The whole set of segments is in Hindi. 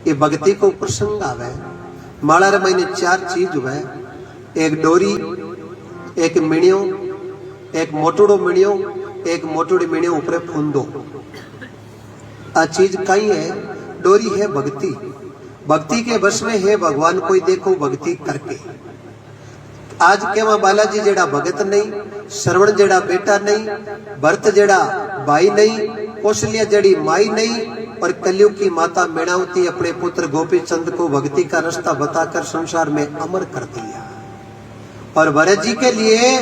ये भक्ति को प्रसंग आवे। माला रे महीने 4 चीज हुए, एक डोरी, एक मिणियो, एक मोटुड़ो मिणियो, एक मोटुड़ी मिणियो ऊपर फूंदो। आ चीज कई है? डोरी है भक्ति। भक्ति के बस में है भगवान कोई देखो भक्ति करके। आज के मां बालाजी जेड़ा भगत नहीं, श्रवण जेड़ा बेटा नहीं, भरत जेड़ा भाई नहीं, कौशल्या जेड़ी माई नहीं, और कलयुग की माता मेणावती अपने पुत्र गोपी चंद को भक्ति का रास्ता बताकर संसार में अमर कर दिया। और भरत जी के लिए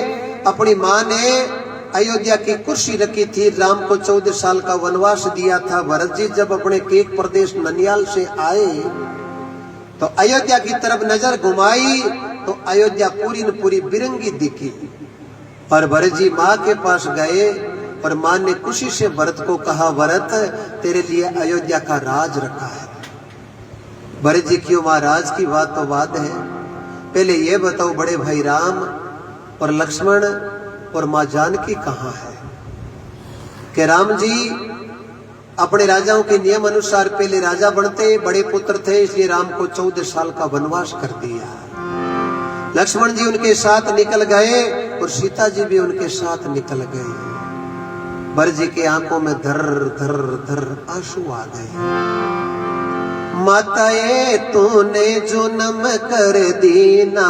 अपनी मां ने अयोध्या की कुर्सी रखी थी। राम को 14 साल का वनवास दिया था। भरत जी जब अपने केक प्रदेश ननियाल से आए तो अयोध्या की तरफ नजर घुमाई तो अयोध्या पूरी न पूरी बिरंगी दिखी। और भरत जी माँ के पास गए और माँ ने खुशी से भरत को कहा, भरत तेरे लिए अयोध्या का राज रखा है। भरत जी क्यों महाराज की बात तो बात है, पहले ये बताओ बड़े भाई राम और लक्ष्मण और माँ जानकी कहाँ है? कि राम जी अपने राजाओं के नियम अनुसार पहले राजा बनते, बड़े पुत्र थे इसलिए राम को 14 साल का वनवास कर दिया। लक्ष्मण जी उनके साथ निकल गए और सीता जी भी उनके साथ निकल गए। भरत जी की आंखों में धर धर धर आंसू आ गए। माताए तूने जो नम कर दीना,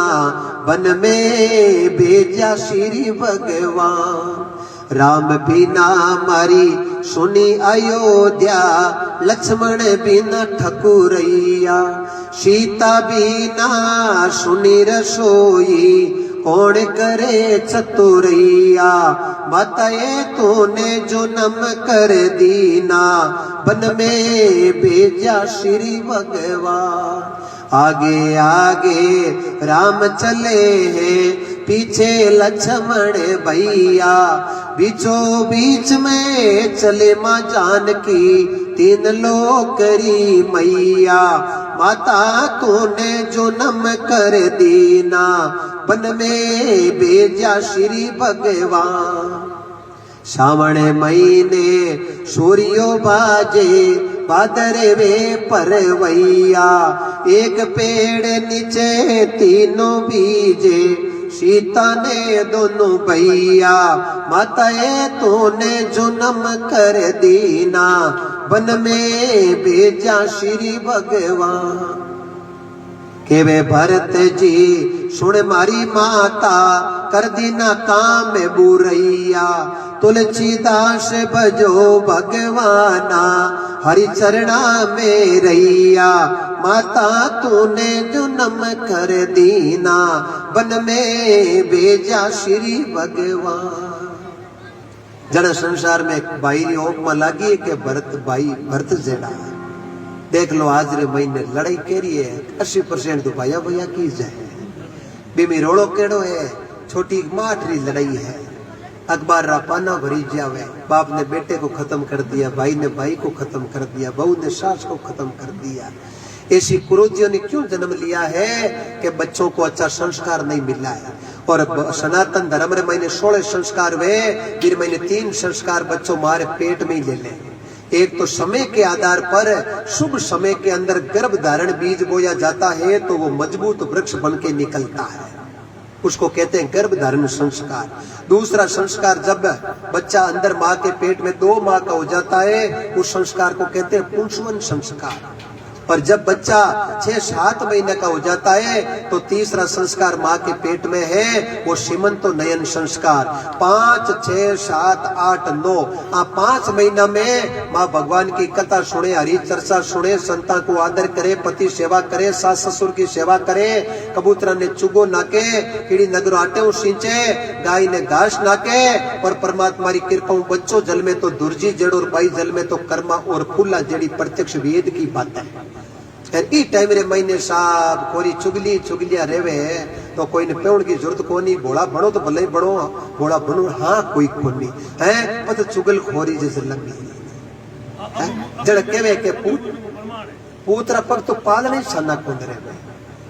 वन में भेजा श्री भगवान। राम बिना मारी सुनी अयोध्या, लक्ष्मण बिना ठकुरैया। सीता बिना सुनी रसोई, कौन करे चतुरैया। माताए तूने जो नम कर दीना, वन में भेजा श्री भगवान। आगे आगे राम चले हैं, पीछे लक्ष्मण भैया। बीचों बीच में चले माँ जानकी, 3 लोग करी मैया। माता तूने जो नम कर दीना, वन में भेजा श्री भगवान। सावण महीने सूर्यो बाजे, बादरे वे परवैया। एक पेड़ नीचे तीनों बीजे, सीता ने दोनों भैया। माताए तूने जो नम कर दीना, वन में भेजा श्री भगवान। के वे भरत जी सुन मारी माता, कर दीना काम बुरैया। तुलसीदास भजो भगवाना, हरि चरणा में रैया। माता तूने जो नम कर दीना, वन में भेजा श्री भगवान। जड़ संसार में एक भाई री ओक में लागी के भरत भाई भरत जेड़ा देख लो आज रे महीने लड़ाई केरी है 80% तो भैया भैया की जाए। बीमी रोड़ो केड़ो है, छोटी माठरी लड़ाई है। अखबार रा पाना भरी जावे, बाप ने बेटे को खत्म कर दिया, भाई ने भाई को खत्म कर दिया, बहू ने सास को खत्म कर दिया। ऐसी कुरीतियों ने क्यों जन्म लिया है कि बच्चों को अच्छा संस्कार नहीं मिला है। और सनातन धर्म रे महीने 16 संस्कार वे, फिर महीने 3 संस्कार बच्चों मारे पेट में ही ले ले। एक तो समय के आधार पर शुभ समय के अंदर गर्भ धारण बीज बोया जाता है तो वो मजबूत वृक्ष बन के निकलता है, उसको कहते हैं गर्भ धारण संस्कार। दूसरा संस्कार जब बच्चा अंदर माँ के पेट में 2 माह का हो जाता है, उस संस्कार को कहते हैं पुंसवन संस्कार। और जब बच्चा 6-7 महीने का हो जाता है तो तीसरा संस्कार माँ के पेट में है, वो सीमंतो नयन संस्कार। 5, 6, 7, 8, 9 5 महीना में माँ भगवान की कथा सुने, हरि चर्चा सुने, संता को आदर करे, पति सेवा करे, सास ससुर की सेवा करे, कबूतरा ने चुगो नाके, कीड़ी नगरो आटे सींचे, गाय ने घास नाके। और परमात्मा की कृपा बच्चों जल में तो दुर्जी जड़ और बाई जल में तो कर्मा और फूला जड़ी प्रत्यक्ष वेद की बात है। ई टाइम रे महीने साहब कोरी चुगलिया रेवे तो कोई ने पेउण की जरूरत कोनी। भोला बनो तो भले ही बनो, भोला बनो हाँ कोई कोनी है, पत चुगल खोरी जैसे लगी है। जड़ केवे के पूतरा पग तो पाल नहीं सना कोंद रेवे,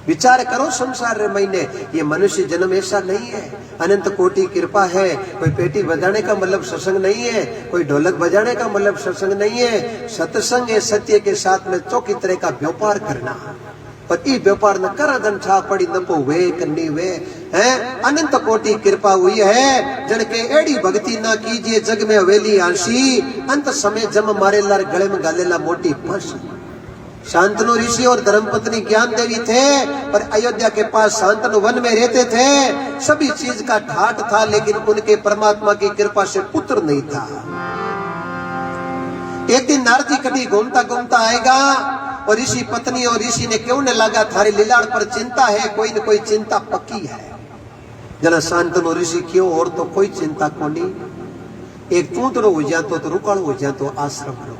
विचार करो संसार रे महीने, ये मनुष्य जन्म ऐसा नहीं है, अनंत कोटि कृपा है। कोई पेटी बजाने का मतलब सत्संग नहीं है, कोई ढोलक बजाने का मतलब सत्संग नहीं है। सत्संग है सत्य के साथ में चौकी तरह का व्यापार करना, पर ई व्यापार न कर धन छा पड़ी न पो वे करनी वे है। अनंत कोटि कृपा हुई है, जन के एड़ी भक्ति ना कीजिए जग में हवेली आंसी। अंत समय जम मारे लार गले में गालेला मोटी फंस। शांतनु ऋषि और धर्मपत्नी ज्ञान देवी थे, पर अयोध्या के पास शांतनु वन में रहते थे। सभी चीज का ठाट था, लेकिन उनके परमात्मा की कृपा से पुत्र नहीं था। एक दिन नारदी कभी घूमता घूमता आएगा और ऋषि पत्नी और ऋषि ने क्यों न लगा थारे लीलाड़ पर चिंता है, कोई न कोई चिंता पक्की है। जना शांतनु ऋषि क्यों, और तो कोई चिंता को नहीं। एक तूतड़ो हो जातो तो रुकाल हो जातो आश्रम रो।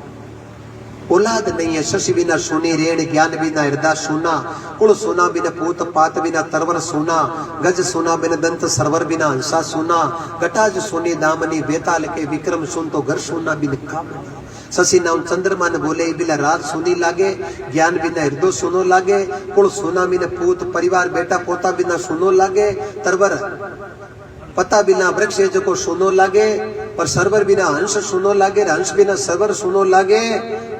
औलाद नहीं है, शशि बिना सुनी रेण, ज्ञान बिना हृदय सुना, कुल सुना बिना पूत, पात बिना तरवर सुना, गज सुना बिना दंत, सरवर बिना हंसा सुना, गटाज सुनी दामनी, बेताल के विक्रम सुन तो घर सुना बिन कामनी। शशि नाम चंद्रमा ने बोले बिना रात सुनी लागे, ज्ञान बिना हृदय सुनो लागे, कुल सुना बिना पूत, परिवार बेटा पोता बिना सुनो लागे, तरवर पता बिना वृक्ष जो सुनो लागे, पर सरवर बिना हंस सुनो लागे, हंस बिना सरवर सुनो लागे,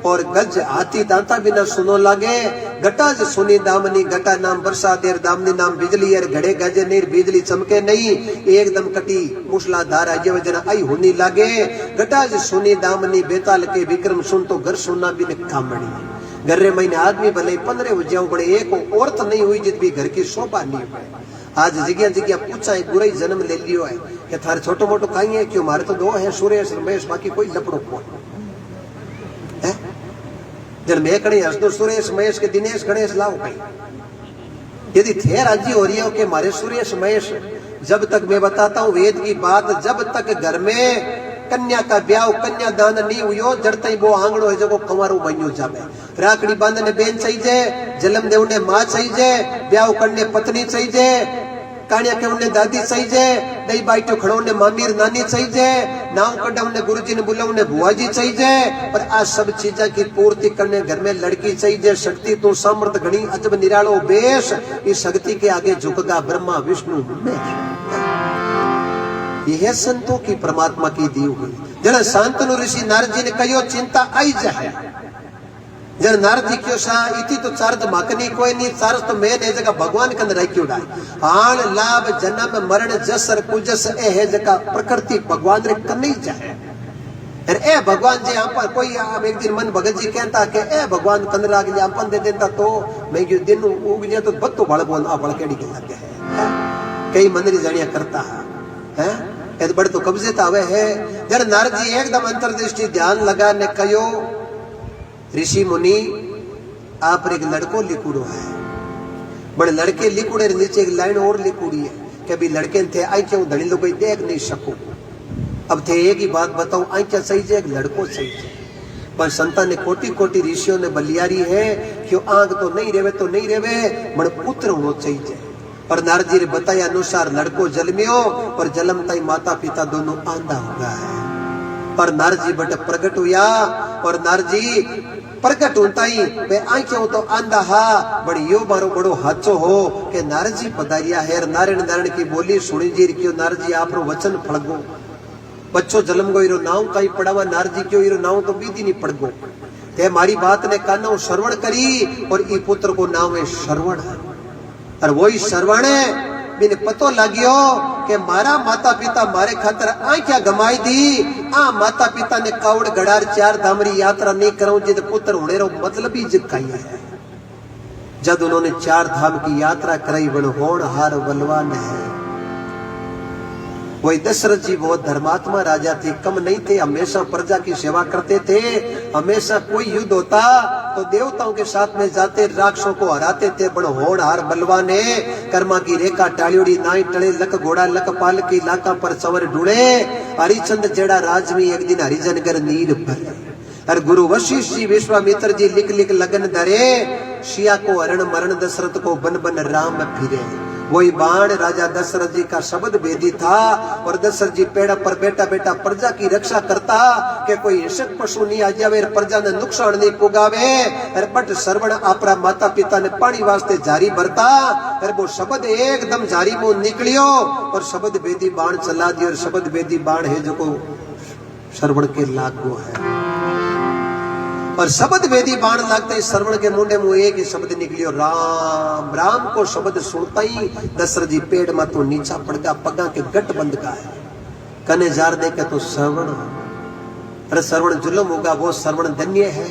और गज हाथी दांता बिना सुनो लागे। गटाज सुनी दामनी, गटा नाम वर्षा देर, दामनी नाम बिजली एर, घड़े गजे नीर बिजली चमके नहीं, एकदम कटी मूसलाधार अजय जना आई होनी लागे। गटाज सुनी दामनी, बेताल के विक्रम सुन तो घर सुना बिन कामणी। घर रे महीने आदमी भले 15 हो जाओ, बड़े एक औरत नहीं हुई जित भी घर की शोभा नहीं हुई। आज जगह जगह पूछा है, बुरा ही जन्म ले लियो है कि थारे छोटो मोटो खाई है, क्यों मारे तो 2 है, सुरेश रमेश, बाकी कोई लपड़ो को है। जन मैं कड़े हंस दो सुरेश महेश के दिनेश गणेश लाओ कहीं। यदि थे राजी हो रही हो कि मारे सुरेश महेश, जब तक मैं बताता हूँ वेद की बात, जब तक घर में कन्या का ब्याह कन्या दान नहीं हुई जड़ते वो आंगड़ो है जो कंवारू बनो जावे। राखड़ी बांधने बेन चाहिए, जन्म देवने माँ चाहिए, ब्याह करने पत्नी चाहिए, कानिया के उन्हें दादी चाहिए, दही बाइटो खड़ोने मामीर नानी चाहिए, नाव कढ़ाने गुरुजी ने बुलाने बुआ जी चाहिए। पर आज सब चीजें की पूर्ति करने घर में लड़की चाहिए। शक्ति तो सामर्थ घनी अजब निरालो बेश, इस शक्ति के आगे झुकगा ब्रह्मा विष्णु महेश। यह संतों की परमात्मा की दी हुई। जन शांतनु ऋषि नारद जी ने कहो चिंता आई जाए। जन नारद जी क्यों सा इति तो चार्ज माकनी कोई नहीं, चार्ज तो मैं ने जगह भगवान कन राख्यो डाल। आन लाभ जन्म मरण जसर कुजस ए है जगह प्रकृति भगवान रे कनी जाए। ए भगवान जी आप कोई आप एक दिन मन भगत जी कहता कि ए भगवान कंदरा के आपन दे देता तो मैं क्यों दिन उग जाए तो बत्तो बड़ बोल आ बड़ केड़ी के लगे है। कई मंदिर जानिया करता है ए बड़ तो कब्जे तावे है। जन नारद जी एकदम अंतर्दृष्टि ध्यान लगा ने कयो ऋषि मुनि आप एक लड़को लिखुड़ो है। बड़े लड़के लिखुड़े नीचे एक लाइन और लिखुड़ी है कि अभी लड़के थे आई क्यों धनी लोग देख नहीं सको। अब थे एक ही बात बताऊं, आई क्या सही है, एक लड़को सही है। पर संता ने कोटि कोटि ऋषियों ने बलियारी है क्यों आंख तो नहीं रेवे तो नहीं रेवे, बड़े पुत्र होना चाहिए। पर नारद जी ने बताया अनुसार लड़को जन्मियो, पर जन्म ताई माता पिता दोनों आंधा हो गया है। पर नारद जी बट प्रकट हुआ, और नारद जी प्रकट होता ही वे आंखों तो आंधा हा बड़ी यो मारो बड़ो हाचो हो के नारद जी पधारिया है। नारायण नारायण की बोली सुनी जी क्यों नारद जी आप वचन फड़गो। बच्चो जन्म गो इरो नाव कहीं पड़ावा, नारद जी क्यों इरो नाव तो बीदी नहीं पड़गो। ते मारी बात ने कानो श्रवण करी, और ई पुत्र को नाम है श्रवण। और वही श्रवण बिन पतो लगियो कि मारा माता पिता मारे खातर आंखिया गमाई दी। आ माता पिता ने कावड़ गड़ार 4 धामरी यात्रा नहीं करूं जिद पुत्र होने रो मतलब ही जिकाई है। जब उन्होंने 4 धाम की यात्रा कराई बन होण हार बलवान है। वही दशरथ जी बहुत धर्मात्मा राजा थे, कम नहीं थे, हमेशा प्रजा की सेवा करते थे। हमेशा कोई युद्ध होता तो देवताओं के साथ में जाते, राक्षसों को हराते थे। बड़ होनहार बलवाने कर्मा की रेखा टालियोड़ी नाई टले, लक घोड़ा लक पाल की लाका पर चवर ढूंढे। हरिचंद जेड़ा राजमी एक दिन हरिजन कर नीर भरे। और गुरु वशिष्ठ जी विश्वामित्र जी लिख लिख लगन धरे। सिया को हरण मरण दशरथ को बन बन राम फिरे। वही बाण राजा दशरथ जी का शब्द भेदी था। और दशरथ जी पेड़ पर बैठा बैठा प्रजा की रक्षा करता कि कोई हिंसक पशु नहीं आ जावे, प्रजा ने नुकसान नहीं पुगावे। बट श्रवण आपरा माता पिता ने पानी वास्ते जारी भरता, वो शब्द एकदम जारी मुंह निकलियो और शब्द भेदी बाण चला दियो। और शब्द भेदी बाण है जो को श्रवण के लागू है। और शब्द वेदी बाण लागते ही श्रवण के मुंडे मुंह एक ही शब्द निकलियो, राम। राम को शब्द सुनता ही दशरथ जी पेड़ में तो नीचा पड़ गया, पगा के गट बंद का है। कने जार दे के तो श्रवण, अरे श्रवण जुल्म होगा, वो श्रवण धन्य है।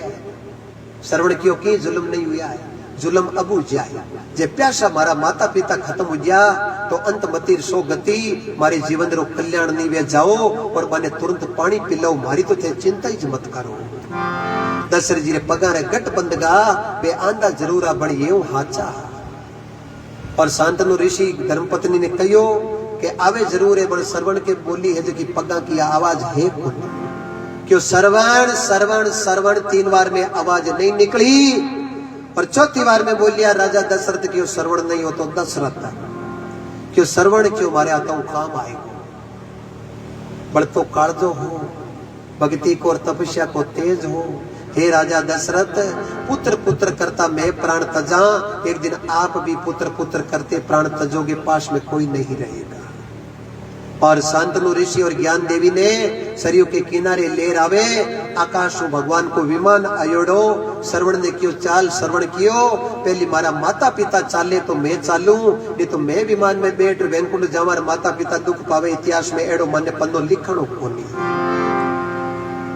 श्रवण क्यों की जुल्म नहीं हुआ है, जुल्म अबू जाए। जे प्यासा मारा माता पिता खत्म हो गया तो अंत मतिर सो गति, मारे जीवन रो कल्याण नहीं वे जाओ और माने तुरंत पानी पिलाओ, मारी तो थे चिंता ही मत करो। दशरथ जी ने पगा रे गट बंद गा, बे आंदा जरूरा बन ये हाचा। और शांतनु ऋषि धर्मपत्नी ने कहो कि आवे जरूर है, बड़ श्रवण के बोली है जो कि पगा की आवाज है कौन। क्यों श्रवण श्रवण श्रवण 3 बार में आवाज नहीं निकली और चौथी बार में बोलिया राजा दशरथ क्यों श्रवण नहीं हो तो दशरथ क्यों श्रवण क्यों मारे आता हूं काम आएगा। बड़ तो कालजो हो, भक्ति को और तपस्या को तेज हो। हे राजा दशरथ, पुत्र पुत्र करता मैं प्राण तजा, एक दिन आप भी पुत्र पुत्र करते प्राण तजोगे, पास में कोई नहीं रहेगा। और शांतनु ऋषि और ज्ञान देवी ने सरयू के किनारे ले आवे, आकाश भगवान को विमान आयोड़ो। श्रवण ने क्यों चाल श्रवण कियो, पहली मारा माता पिता चाले तो मैं चालू, नहीं तो मैं विमान में बैठ वैकुंठ जावा, माता पिता दुख पावे। इतिहास में एड़ो मन पन्नो लिखणो कोनी।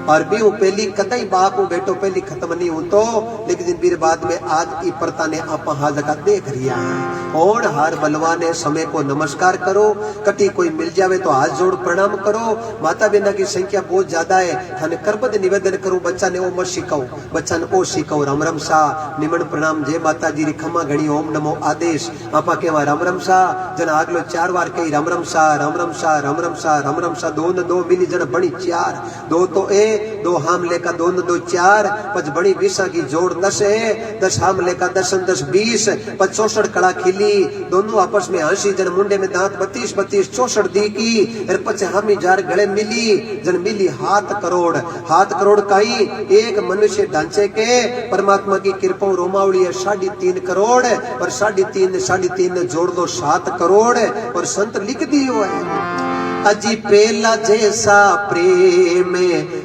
और भी पहली कतई बाप बेटो पहली खत्म नहीं हो तो, लेकिन फिर बाद में आज ई प्रता ने आप हाथ जगह देख रिया है। और हर बलवाने समय को नमस्कार करो, कटी कोई मिल जावे तो हाथ जोड़ प्रणाम करो। माता बहना की संख्या बहुत ज्यादा है, थाने करबद्ध निवेदन करो, बच्चा ने ओ मत सिखाओ, बच्चा ने ओ सिखाओ। राम राम शाह निमन प्रणाम, जय माता जी री खमा घणी, ओम नमो आदेश। आपा केवा राम राम शाह, जन आगलो 4 बार कही राम राम शाह राम राम शाह राम राम शाह राम राम शाह। 2 न 2 मिली जन बनी 4, 2 तो ए 2 हामले का 2 न 2 4, पच बड़ी 20 की जोड़ 10 है, 10 हामले का 10 न 10 20, पच 64 कड़ा खिली, दोनों आपस में हंसी, जन मुंडे में दांत 32 32 64 दी की। पच हामी जार गले मिली, जन मिली 7 करोड़। 7 करोड़ काई एक मनुष्य ढांचे के परमात्मा की कृपा रोमावली है 3.5 करोड़, और 3.5 जोड़ दो 7 करोड़। और संत लिख दियो है, अजी पेला जैसा प्रेम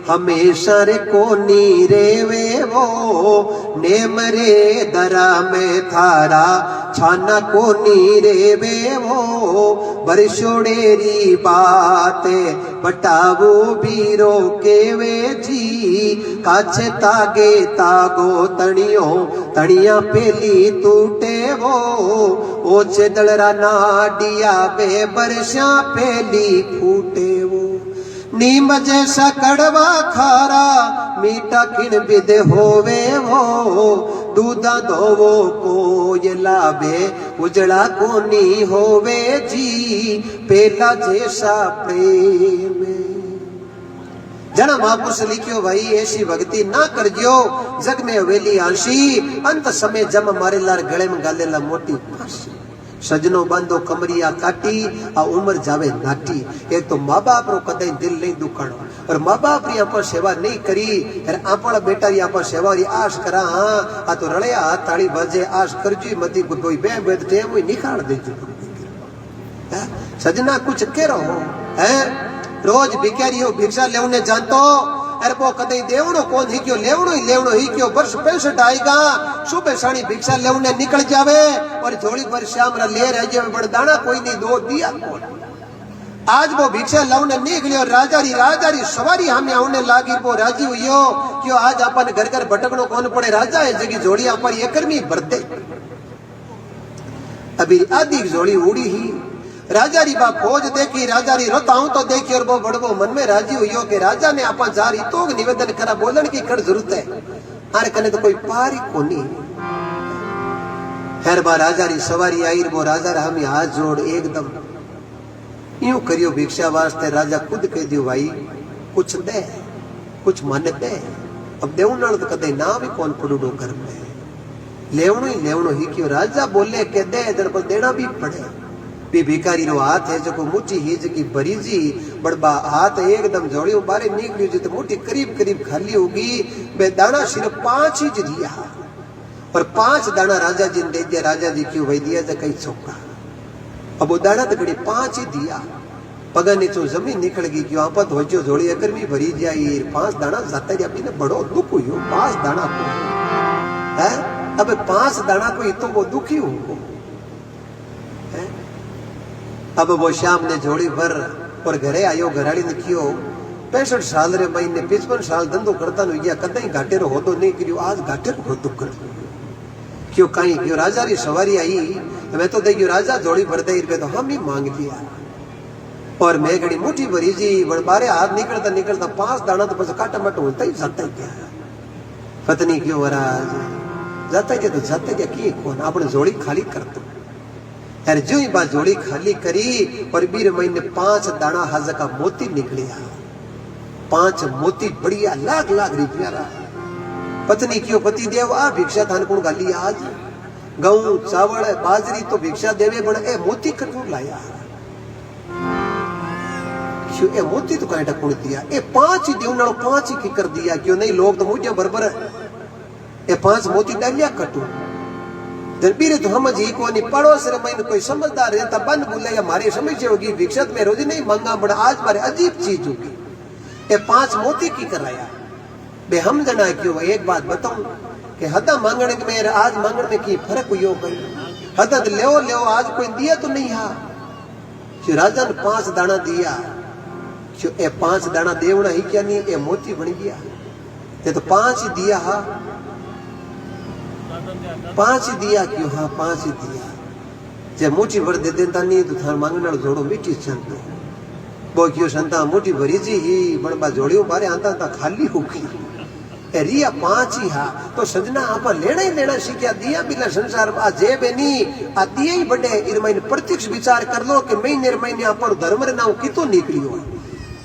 हमेशा रे कोनी रेवे वो, नेम रे दरा में थारा छाना कोनी रेवे वो। बरसोड़ेरी बाते बटावो बीरो केवे जी, काछे तागे तागो तणियो तणिया पेली टूटे वो। ओचे दलरा नाडिया बे बरसा पेली फूटे वो। नीम जैसा कड़वा खारा मीठा किन विद होवे वो, दूधा धोवो को ये लाभे उजड़ा कोनी होवे जी, पेला जैसा प्रेम। जना महापुरुष लिखियो भाई ऐसी भक्ति ना कर जो, जग में हवेली आंशी, अंत समय जम मारे लार गले में गाले ला मोटी फांसी। सजनो बांधो कमरिया काटी आ उम्र जावे नाटी। एक तो माँ बाप रो कदे दिल नहीं दुखाणो, और माँ बाप री आप सेवा नहीं करी, आपड़ा बेटा री आप सेवा री आश करा। हाँ आ तो रड़िया हाथ ताड़ी बजे आश करजी मती कोई बे बेद टेम हुई निखाड़ देजो। सजना कुछ कह रहो है, रोज भिखारी हो भिक्षा लेवने जानतो, अरे वो कदे देवणो कौन ही क्यों, लेवणो ही क्यों। वर्ष 65 आएगा, सुबह साड़ी भिक्षा लेवने निकल जावे और झोली पर श्याम ले रह जावे, बड़ दाना कोई नहीं दो दिया कौन। आज वो भिक्षा लेवने निकलियो, राजा री सवारी हमें आने लागी, वो राजी हुईयो क्यों आज अपन घर घर भटकनो कौन पड़े। राजा है जगी झोली आप एकरमी भरते, अभी आधी झोली उड़ी ही। राजा री बा खोज देखी, राजा री रोताऊं तो देखी, और वो बड़बो मन में राजी हुई कि राजा ने आपा जारी तो निवेदन करा, बोलन की कर जरूरत है, आर कने तो कोई पारी कोनी। हर बार राजा री सवारी आई, वो राजा हम हाथ जोड़ एकदम यूं करियो भिक्षा वास्ते। राजा खुद कह दियो भाई कुछ दे, कुछ मन दे। अब देवनाल तो कदे ना भी कौन पड़ो घर में, लेवणो ही क्यों। राजा बोले के दे, इधर पर देना भी पड़े। बी भिखारी रो हाथ है जो मुट्ठी ही जकी भरी जी बड़बा हाथ एकदम जोड़ियो बारे निकलियो जी तो मुट्ठी करीब करीब खाली होगी। बे दाना सिर्फ 5 ही दिया और 5 दाना राजा जी ने दे दिया। राजा जी क्यों भाई दिया कई चौका। अब वो दाना तो घड़ी 5 ही दिया। पगा नीचो जमीन निकल गई क्यों आपत हो जो जोड़ी अगर भी भरी जाए 5 दाना जाता है अभी बड़ो दुख हुई 5 दाना को है। अब 5 दाना को तो वो दुखी हो। अब वो शाम ने जोड़ी भर और घरे आयो। घराड़ी ने कियो 65 साल रे महीने 55 साल धंधो करता नु गया कदई घाटे रो होदो नहीं करियो आज घाटे रो होदो कर क्यों कहीं क्यों राजा री सवारी आई मैं तो देखियो राजा जोड़ी भर दे रुपये तो हम ही मांग लिया और मैं घड़ी मुट्ठी भरी जी बारे हाथ निकलता निकलता 5 दाना तो बस काटा मट होता ही जाता ही क्या पत्नी क्यों महाराज जाता क्या तो जाता क्या की कौन आपने जोड़ी खाली कर दो। यार जो ही बात जोड़ी खाली करी और 20 महीने 5 दाना हज का मोती निकलिया। 5 मोती बढ़िया लाख लाख रुपया रहा। पत्नी क्यों पति देव आ भिक्षा थान कौन गाली आज गऊ चावल बाजरी तो भिक्षा देवे बन ए मोती कटू लाया क्यों ए मोती तो कहीं कौन दिया ए 5 ही देव 5 ही की कर दिया क्यों नहीं लोग तो मुझे बरबर ए 5 मोती डालिया कटू बीरे तो हम जी को नहीं पड़ोस रे मैंने कोई समझदार रहता बन बोले या मारी समस्या होगी भिक्षत में रोज नहीं मांगा बड़ा आज मारे अजीब चीज होगी। ये 5 मोती की कराया बे हम जना क्यों एक बात बताऊं कि हदा मांगने में आज मांगने में की फर्क हुई हदा ले आज कोई दिया तो नहीं हा क्यों राजा ने 5 दाना दिया क्यों ए 5 दाना देवना ही क्या नहीं ए मोती बन गया ये तो 5 ही दिया हा 5 ही दिया क्यों हाँ 5 ही दिया जब मुट्ठी भर दे देता नहीं तो थार मांगना जोड़ो मिट्टी चलते वो क्यों संता मुट्ठी भरी जी ही बड़बा जोड़ियो बारे आता था खाली होगी रिया 5 ही हा तो सजना आप लेना ही लेना सीखा दिया बिना संसार आ जे बेनी आ दिए ही बड़े इरमाइन प्रत्यक्ष विचार कर लो कि महीने आप धर्म रे नाव कितो निकलियो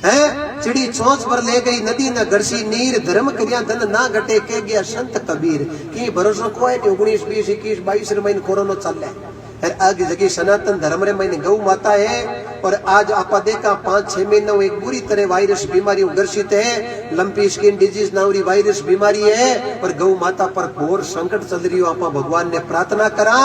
है चिड़ी चोंच पर ले गई नदी न गरसी नीर धर्म करिया धन ना घटे के गया संत कबीर की भरोसा कोई नहीं 19 20 21 22 रे महीने कोरोना चल है आगे जगह सनातन धर्म रे महीने गौ माता है और आज आपा देखा 5-6 महीनों एक बुरी तरह वायरस बीमारी ग्रसित है लंपी स्किन डिजीज नावरी वायरस बीमारी है और गौ माता पर घोर संकट चल रही हो आपा भगवान ने प्रार्थना करा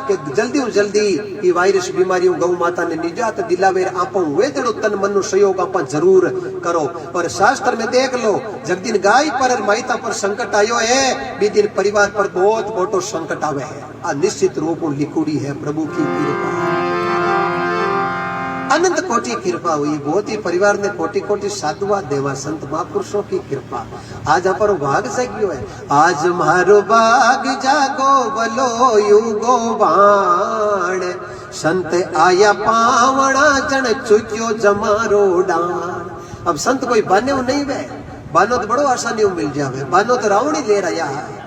कि जल्दी ये वायरस बीमारी गौ माता ने निजात दिलावे आप वेदड़ो तन मन सहयोग आप जरूर करो। और शास्त्र में देख लो जगदिन गाय पर माता पर संकट आयो है बी दिन परिवार पर बहुत मोटो संकट आवे है आ निश्चित रूप लिखुड़ी है प्रभु की कृपा अनंत कोटि कृपा हुई बहुत ही परिवार ने कोटि कोटि साधुआ देवा संत महापुरुषों की कृपा आज पर भाग जागियो है आज मारो भाग जागो बलो युगो बाण संत आया पावड़ा जन चुक्यो जमारो डान। अब संत कोई बाने नहीं वे बानो तो बड़ो आसानी मिल जावे बानो तो रावण ही ले रहा है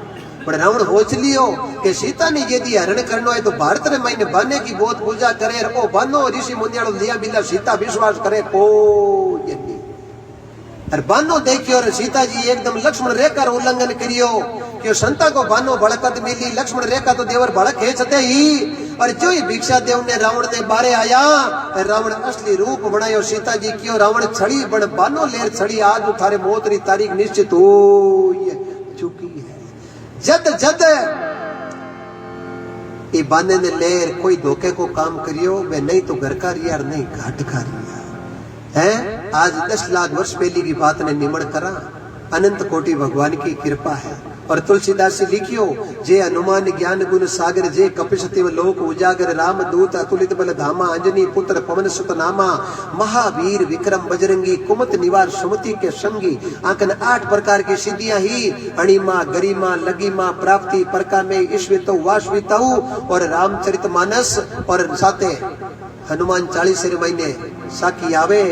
पर रावण सोच लियो कि सीता ने यदि हरण करनो है तो भारत रे महीने बाने की बहुत पूजा करे ओ बानो ऋषि मुनियालो लिया बिना सीता विश्वास करे को नहीं और बानो देखियो और सीता जी एकदम लक्ष्मण रेखा उल्लंघन करियो कि संता को बानो बड़कत मिली लक्ष्मण रेखा तो देवर बड़क है छते ही और जो ही भिक्षा देव ने रावण ने बारे आया रावण असली रूप बनायो सीता जी क्यों रावण छड़ी बन बानो लेर छड़ी आज थारे मौत री तारीख निश्चित हो चुकी है। जद जद ये बाने ने लेर कोई धोखे को काम करियो वे नहीं तो घर का रिया नहीं घाट का रिया है। आज 10 लाख वर्ष पहले की बात ने निमड़ करा अनंत कोटि भगवान की कृपा है। और तुलसीदास से लिखियो जे हनुमान ज्ञान गुण सागर जे कपिशतिव लोक उजागर राम दूत अतुलित बल धामा अंजनी पुत्र पवन सुत नामा महावीर विक्रम बजरंगी कुमत निवार सुमति के संगी आंकन 8 प्रकार की सिद्धियां ही अणिमा गरिमा लगिमा प्राप्ति परका में ईश्वित वाश्वित और रामचरितमानस और साथे हनुमान 40 महीने साखी आवे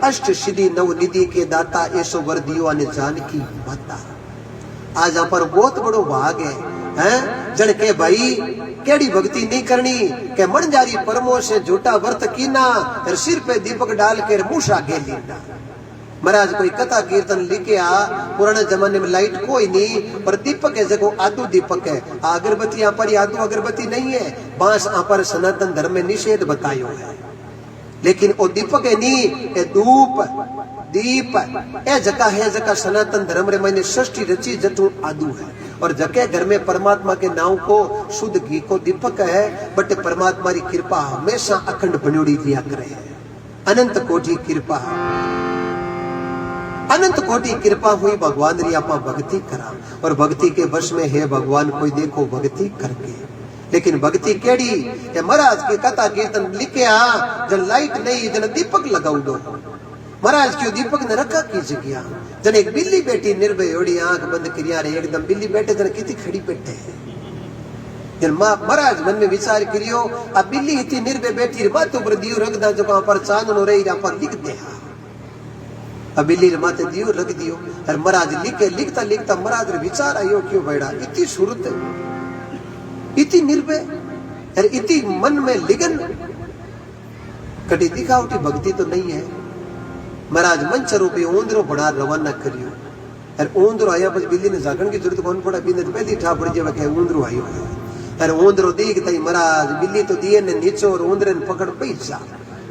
अष्ट सिद्धि नव निधि के दाता ऐसो वर दियो ने जानकी माता। आज यहाँ पर बहुत बड़ो भाग है जन के भाई केड़ी भक्ति नहीं करनी के मन जारी परमो से झूठा व्रत कीना सिर पे दीपक डाल के मूसा गे लीना महाराज कोई कथा कीर्तन लिखे आ, पुराने जमाने में लाइट कोई नहीं, पर दीपक है जगो आदू दीपक है। अगरबत्ती यहाँ पर आदू अगरबत्ती नहीं है, बांस यहाँ पर सनातन धर्म में निषेध बतायो है, लेकिन वो दीपक है नहीं, ये धूप दीप ए जका है, जका सनातन धर्म रे मैंने सृष्टि रची जटू आदू है। और जके घर में परमात्मा के नाम को शुद्ध घी को दीपक है, बट परमात्मा की कृपा हमेशा अखंड बनोड़ी दिया करे है। अनंत कोटि कृपा, अनंत कोटि कृपा हुई भगवान री आपा भक्ति करा, और भक्ति के वश में है भगवान कोई देखो भक्ति करके। लेकिन भक्ति केड़ी के महाराज की कथा कीर्तन लिखे आ, जन लाइट नहीं जन दीपक लगाऊ दो। महाराज क्यों दीपक ने रखा की जगह, जन एक बिल्ली बैठी निर्भय ओड़ी आंख बंद करिया रे, एकदम बिल्ली बैठे जन कितनी खड़ी बैठे है। जन महाराज मन में विचार करियो, आ बिल्ली इतनी निर्भय बैठी रे, माथे ऊपर दियो रख दा, जो वहां पर चांदनो रही पर लिख दे, अब बिल्ली रे माथे दियो रख दियो। और महाराज लिखे लिखता लिखता महाराज रे विचार आयो, क्यों बैठा इतनी सूरत इतनी निर्भय और इतनी मन में लिगन, कटी दिखावटी भक्ति तो नहीं है। महाराज मंच रूपी ऊंदरो बना रवाना करियो, और ऊंदरो आया बस बिल्ली ने जागण की जरूरत कौन पड़ा, बिल्ली पहली ठा पड़ जावे के ऊंदरो आयो है। और ऊंदरो देखता ही महाराज बिल्ली तो दिए ने नीचो और ऊंदरे ने पकड़ पैसा।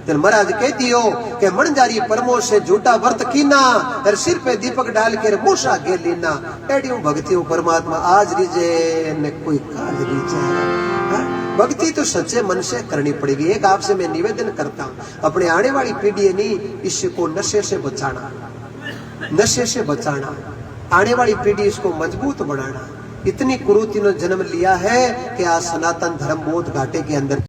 तो महाराज कह दियो कि मणजारी परमो से झूठा व्रत कीना, और सिर पे दीपक डाल के मूसा गे लेना। एडियो भक्ति परमात्मा आज रीजे ने कोई काल रीजे। भक्ति तो सच्चे मन से करनी पड़ेगी। एक आपसे मैं निवेदन करता हूँ, अपने आने वाली पीढ़ी नहीं, इसको नशे से बचाना, नशे से बचाना, आने वाली पीढ़ी इसको मजबूत बनाना। इतनी कुरीति ने जन्म लिया है कि आज सनातन धर्म बहुत घाटे के अंदर